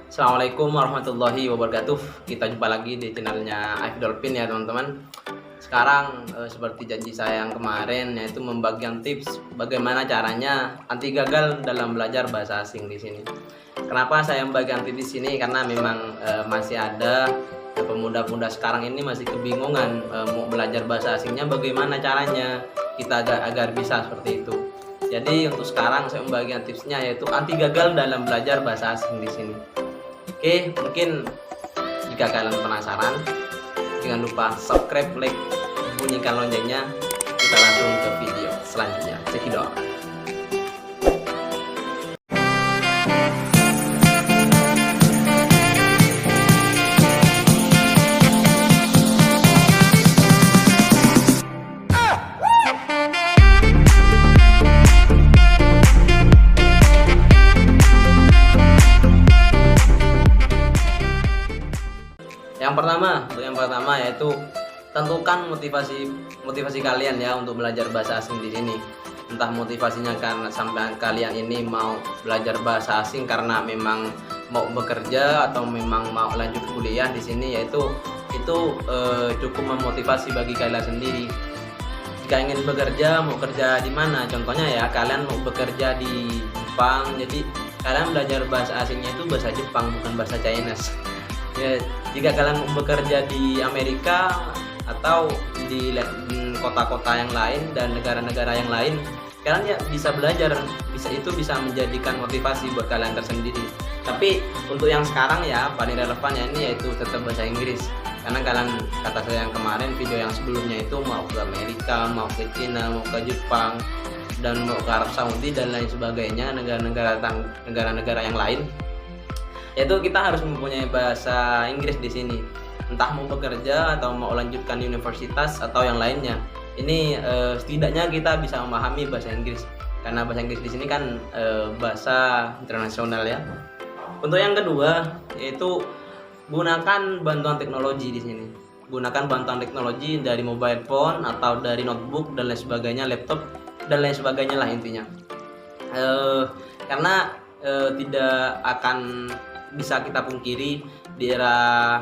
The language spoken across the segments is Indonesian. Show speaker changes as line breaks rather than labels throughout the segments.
Assalamualaikum warahmatullahi wabarakatuh. Kita jumpa lagi di channelnya Aif Dolphin ya teman-teman. Sekarang seperti janji saya yang kemarin, yaitu membagikan tips bagaimana caranya anti gagal dalam belajar bahasa asing di sini. Kenapa saya membagikan tips di sini? Karena memang masih ada pemuda-pemuda sekarang ini masih kebingungan mau belajar bahasa asingnya bagaimana caranya kita agar bisa seperti itu. Jadi untuk sekarang saya membagikan tipsnya, yaitu anti gagal dalam belajar bahasa asing di sini. Oke, mungkin jika kalian penasaran, jangan lupa subscribe, like, bunyikan loncengnya. Kita langsung ke video selanjutnya. Cekidot. Yang pertama yaitu tentukan motivasi kalian ya untuk belajar bahasa asing di sini. Entah motivasinya karena sampai kalian ini mau belajar bahasa asing karena memang mau bekerja atau memang mau lanjut kuliah di sini, yaitu cukup memotivasi bagi kalian sendiri. Jika ingin bekerja, mau kerja di mana? Contohnya ya, kalian mau bekerja di Jepang, jadi kalian belajar bahasa asingnya itu bahasa Jepang, bukan bahasa Chinese. Ya, jika kalian bekerja di Amerika atau di kota-kota yang lain dan negara-negara yang lain, kalian ya bisa belajar, bisa menjadikan motivasi buat kalian tersendiri. Tapi untuk yang sekarang ya paling relevan ya ini, yaitu tetap bahasa Inggris. Karena kalian, kata saya yang kemarin, video yang sebelumnya itu mau ke Amerika, mau ke Cina, mau ke Jepang, dan mau ke Arab Saudi dan lain sebagainya, negara-negara yang lain, yaitu kita harus mempunyai bahasa Inggris di sini. Entah mau bekerja atau mau lanjutkan universitas atau yang lainnya, ini setidaknya kita bisa memahami bahasa Inggris, karena bahasa Inggris di sini kan bahasa internasional ya. Untuk yang kedua yaitu gunakan bantuan teknologi di sini. Gunakan bantuan teknologi dari mobile phone atau dari notebook dan lain sebagainya, laptop dan lain sebagainya lah intinya. Karena tidak akan bisa kita pungkiri di era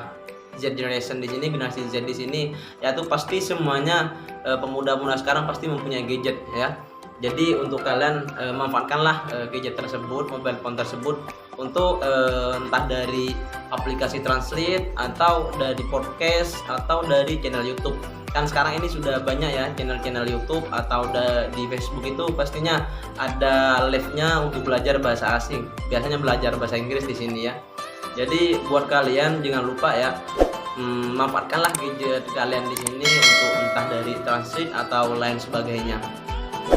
Z generation di sini, generasi Z di sini, yaitu pasti semuanya pemuda-pemuda sekarang pasti mempunyai gadget ya. Jadi untuk kalian manfaatkanlah gadget tersebut, mobile phone tersebut untuk entah dari aplikasi translate atau dari podcast atau dari channel YouTube. Kan sekarang ini sudah banyak ya channel-channel YouTube atau di Facebook itu pastinya ada live-nya untuk belajar bahasa asing. Biasanya belajar bahasa Inggris di sini ya. Jadi buat kalian jangan lupa ya, manfaatkanlah gadget kalian di sini untuk entah dari translate atau lain sebagainya.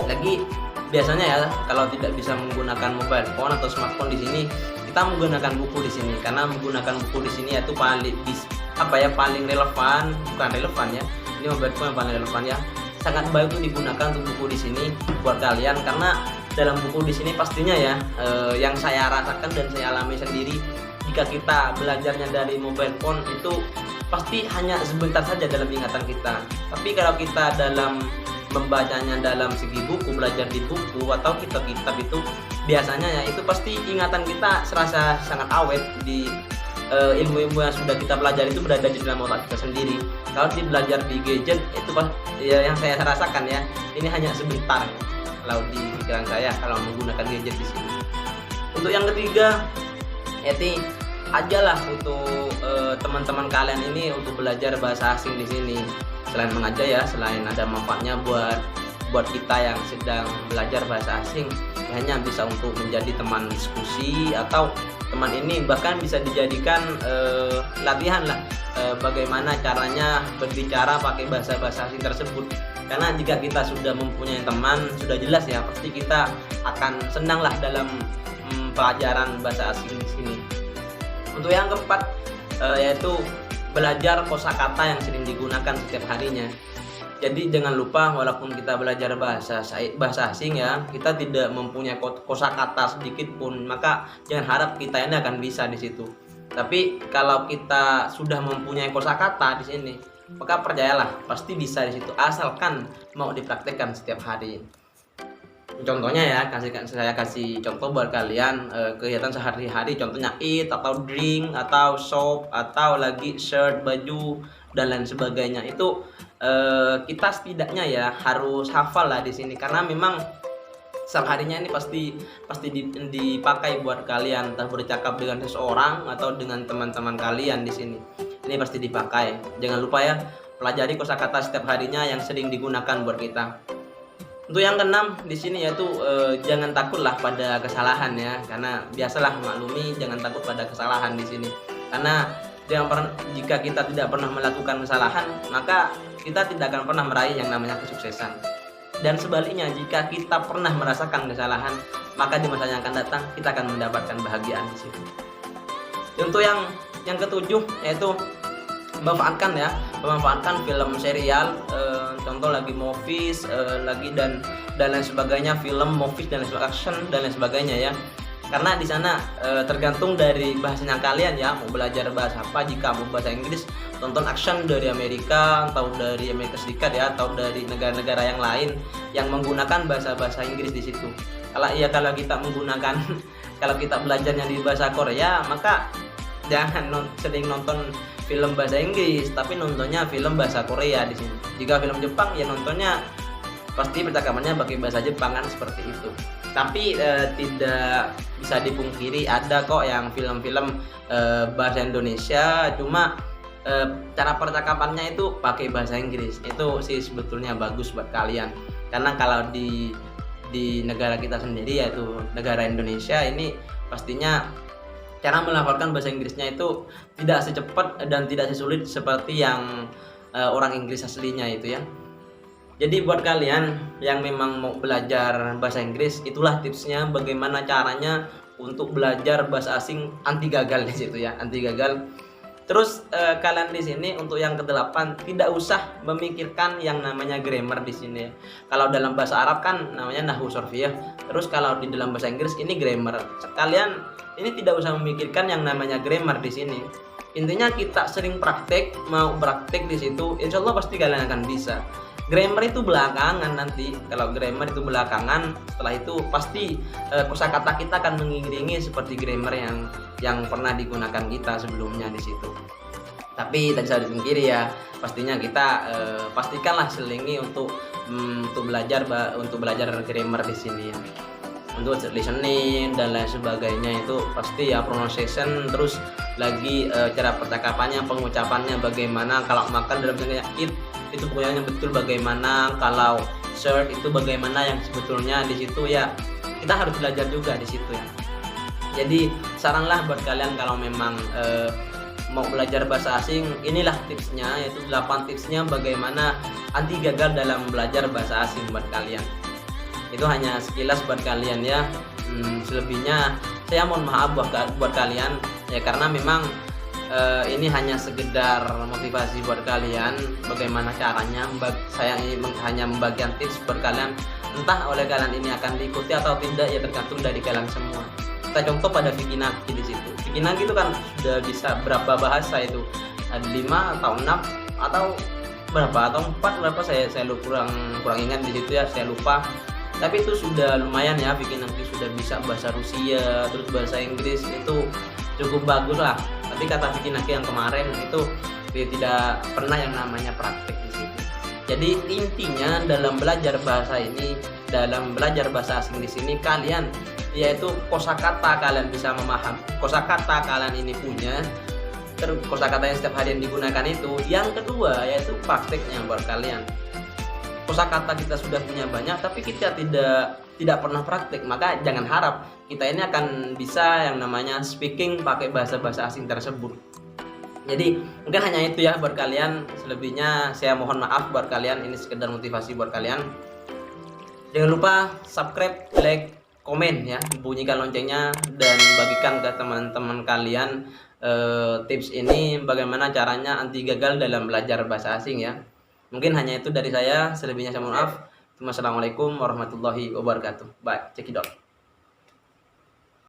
Lagi biasanya ya kalau tidak bisa menggunakan mobile phone atau smartphone di sini, kita menggunakan buku di sini. Karena menggunakan buku di sini itu paling relevan, bukan relevan ya. Ini mobile phone yang paling relevan ya. Sangat baik untuk digunakan untuk buku di sini buat kalian, karena dalam buku di sini pastinya ya yang saya rasakan dan saya alami sendiri, jika kita belajarnya dari mobile phone itu pasti hanya sebentar saja dalam ingatan kita. Tapi kalau kita dalam membacanya dalam segi buku, belajar di buku atau kitab-kitab itu, biasanya ya itu pasti ingatan kita serasa sangat awet di ilmu-ilmu yang sudah kita pelajari itu berada di dalam otak kita sendiri. Kalau belajar di gadget itu ya, yang saya rasakan ya, ini hanya sebentar kalau di pikiran saya kalau menggunakan gadget di sini. Untuk yang ketiga, yaitu ajalah untuk teman-teman kalian ini untuk belajar bahasa asing di sini. Selain mengajar ya, selain ada manfaatnya buat kita yang sedang belajar bahasa asing, hanya bisa untuk menjadi teman diskusi, atau teman ini bahkan bisa dijadikan latihan lah bagaimana caranya berbicara pakai bahasa asing tersebut. Karena jika kita sudah mempunyai teman, sudah jelas ya pasti kita akan senang lah dalam pelajaran bahasa asing di sini. Untuk yang keempat yaitu belajar kosakata yang sering digunakan setiap harinya. Jadi jangan lupa, walaupun kita belajar bahasa asing ya, kita tidak mempunyai kosakata sedikit pun, maka jangan harap kita ini akan bisa di situ. Tapi kalau kita sudah mempunyai kosakata di sini, maka percayalah pasti bisa di situ, asalkan mau dipraktekkan setiap hari. Contohnya ya, saya kasih contoh buat kalian, kegiatan sehari-hari, contohnya eat atau drink atau shop atau lagi shirt, baju dan lain sebagainya. Itu kita setidaknya ya harus hafal lah di sini, karena memang seharinya ini pasti dipakai buat kalian, entah bercakap dengan seseorang atau dengan teman-teman kalian di sini. Ini pasti dipakai. Jangan lupa ya, pelajari kosakata setiap harinya yang sering digunakan buat kita. Untuk yang keenam di sini yaitu jangan takutlah pada kesalahan ya, karena biasalah maklumi, jangan takut pada kesalahan di sini. Karena jika kita tidak pernah melakukan kesalahan, maka kita tidak akan pernah meraih yang namanya kesuksesan. Dan sebaliknya, jika kita pernah merasakan kesalahan, maka di masa yang akan datang kita akan mendapatkan bahagiaan di situ. Untuk yang ketujuh yaitu memanfaatkan film serial, contoh lagi movies, lagi dan lain sebagainya, film movies dan lain sebagainya, action dan lain sebagainya ya. Karena di sana tergantung dari bahasanya kalian ya, mau belajar bahasa apa. Jika mau bahasa Inggris, tonton action dari Amerika atau dari Amerika Serikat ya, atau dari negara-negara yang lain yang menggunakan bahasa Inggris di situ. Kalau kita menggunakan kalau kita belajarnya di bahasa Korea, maka jangan sering nonton film bahasa Inggris, tapi nontonnya film bahasa Korea di sini. Jika film Jepang ya nontonnya pasti percakapannya pakai bahasa Jepang kan, seperti itu. Tapi tidak bisa dipungkiri ada kok yang film-film bahasa Indonesia, cuma cara percakapannya itu pakai bahasa Inggris. Itu sih sebetulnya bagus buat kalian, karena kalau di negara kita sendiri yaitu negara Indonesia ini, pastinya cara melafalkan bahasa Inggrisnya itu tidak secepat dan tidak sesulit seperti yang orang Inggris aslinya itu ya. Jadi buat kalian yang memang mau belajar bahasa Inggris, itulah tipsnya bagaimana caranya untuk belajar bahasa asing anti gagal di situ ya, anti gagal. Terus kalian di sini untuk yang ke-8 tidak usah memikirkan yang namanya grammar di sini. Kalau dalam bahasa Arab kan namanya nahwu sorfiyah. Terus kalau di dalam bahasa Inggris ini grammar. Kalian ini tidak usah memikirkan yang namanya grammar di sini. Intinya kita sering praktek, mau praktek di situ, insya Allah pasti kalian akan bisa. Grammar itu belakangan nanti. Kalau grammar itu belakangan, setelah itu pasti kosakata kita akan mengiringi seperti grammar yang pernah digunakan kita sebelumnya di situ. Tapi tidak bisa dipungkiri ya, pastinya kita pastikanlah selingi untuk belajar grammar di sini ya. Untuk listening dan lain sebagainya itu pasti ya, pronunciation, terus lagi cara percakapannya, pengucapannya bagaimana. Kalau makan dalam contohnya eat itu pokoknya betul bagaimana, kalau shirt itu bagaimana yang sebetulnya di situ ya, kita harus belajar juga di situ ya. Jadi saranlah buat kalian kalau memang mau belajar bahasa asing, inilah tipsnya, yaitu 8 tipsnya bagaimana anti gagal dalam belajar bahasa asing buat kalian. Itu hanya sekilas buat kalian ya. Selebihnya saya mohon maaf buat kalian ya, karena memang ini hanya sekedar motivasi buat kalian bagaimana caranya. Saya ini hanya membagikan tips buat kalian, entah oleh kalian ini akan diikuti atau tidak ya tergantung dari kalian semua. Kita contoh pada Vicky Naki di situ. Vicky Naki itu kan sudah bisa berapa bahasa itu, ada 5 atau 6 atau berapa atau 4 berapa, saya kurang ingat di situ ya, saya lupa. Tapi itu sudah lumayan ya, Vicky Naki sudah bisa bahasa Rusia, terus bahasa Inggris, itu cukup bagus lah. Tapi kata Vicky Naki yang kemarin itu dia tidak pernah yang namanya praktek di situ. Jadi intinya dalam belajar bahasa ini, dalam belajar bahasa asing di sini, kalian yaitu kosakata kalian bisa memahami, kosakata kalian ini punya, terus kosakata yang setiap hari yang digunakan itu. Yang kedua yaitu prakteknya buat kalian. Kosakata kita sudah punya banyak, tapi kita tidak pernah praktek, maka jangan harap kita ini akan bisa yang namanya speaking pakai bahasa asing tersebut. Jadi mungkin hanya itu ya buat kalian. Selebihnya saya mohon maaf buat kalian, ini sekedar motivasi buat kalian. Jangan lupa subscribe, like, komen ya, bunyikan loncengnya, dan bagikan ke teman-teman kalian tips ini bagaimana caranya anti gagal dalam belajar bahasa asing ya. Mungkin hanya itu dari saya, selebihnya saya mohon maaf. Wassalamualaikum warahmatullahi wabarakatuh. Bye, cekidot.